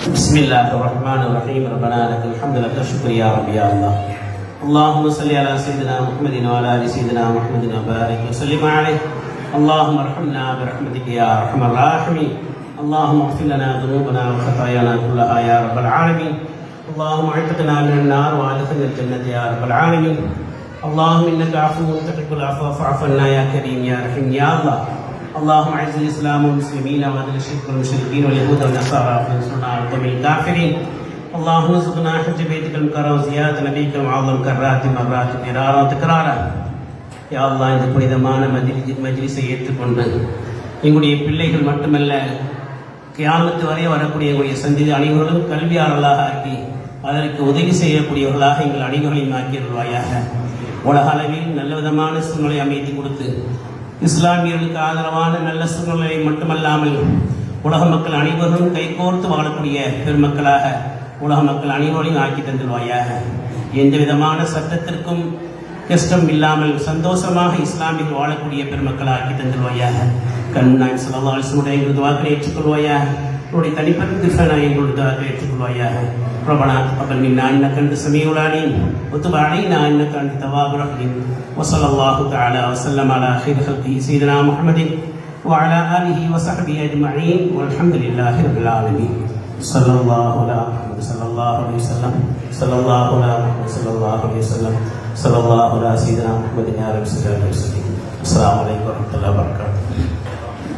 بسم الله الرحمن الرحيم. ربنا لك الحمد لك الشكر يا رب يا الله. اللهم صل على سيدنا محمد وعلى ال سيدنا محمد وبارك وسلم عليه. اللهم ارحمنا برحمتك يا ارحم الراحمين. اللهم اغفر لنا ذنوبنا وخطايانا كلها يا رب العالمين. اللهم اعتقنا من النار وادخلنا الجنه يا رب العالمين. اللهم انك عفو تحب العفو فاعف عنا يا كريم يا رحيم يا الله. اللهم اعز الاسلام والمسلمين واذل الشرك والمشركين واليهود والنصارى وانصرنا على القوم الكافرين. اللهم ارزقنا حج بيتك المكرم وزيارة نبيك المعظم كرات مرات مرارا تكرارا. யா அல்லாஹ், இந்த புனிதமான மஜ்லிஸை ஏற்றுக்கொண்டு எங்களுடைய பிள்ளைகள் மட்டுமல்ல, கியாமத்து வரை வரக்கூடிய எங்களுடைய சந்ததி அனைவர்களும் கல்வியாளர்களாக ஆக்கி அதற்கு உதவி செய்யக்கூடியவர்களாக எங்கள் அனைவர்களையும் ஆக்கியருள்வாயாக. உலக அளவில் நல்ல விதமான சூழ்நிலை அமைத்து கொடுத்து இஸ்லாமியர்களுக்கு ஆதரவான நல்ல சூழ்நிலை மட்டுமல்லாமல் உலக மக்கள் அனைவரும் கைகோர்த்து வாழக்கூடிய பெருமக்களாக உலக மக்கள் அனைவரையும் ஆக்கி தந்துடுவாயாக. எந்த விதமான சட்டத்திற்கும் கஷ்டம் இல்லாமல் சந்தோஷமாக இஸ்லாமில் வாழக்கூடிய பெருமக்களை ஆக்கி தந்துடுவாயாக. கண்நாயகம் ஸல்லல்லாஹு அலைஹி வஸல்லம் எங்கள் துஆக்களை ஏற்றுக்கொள்வாயாக. உன்னுடைய தனிப்பட்ட திஃபானாய் எங்களுடைய துஆக்களை ஏற்றுக்கொள்வாயாக. ரப்பனா தகப்பல் மின்னா இன்னக அன்த ஸமீஉல் அலீம் வ துப் அலைனா இன்னக அன்த தவ்வாபுர் ரஹீம். வ ஸல்லல்லாஹு தஆலா வ ஸல்லம அலா கைரி ஹல்கி சய்யிதினா முஹம்மதின் வ அலா ஆலிஹி வ ஸஹ்பிஹி அஜ்மஈன் வல்ஹம்துலில்லாஹி ரப்பில் ஆலமீன். ஸல்லல்லாஹு அலா முஹம்மத் ஸல்லல்லாஹு அலைஹி வஸல்லம் ஸல்லல்லாஹு அலா முஹம்மத் ஸல்லல்லாஹு அலைஹி வஸல்லம் ஸல்லல்லாஹு அலா சய்யிதினா முஹம்மதின் யா ரப்பி ஸல்லல்லாஹு அலைஹி வஸல்லம். அஸ்ஸலாமு அலைக்கும் வரஹ்மத்துல்லாஹி வ பரகாத்துஹு.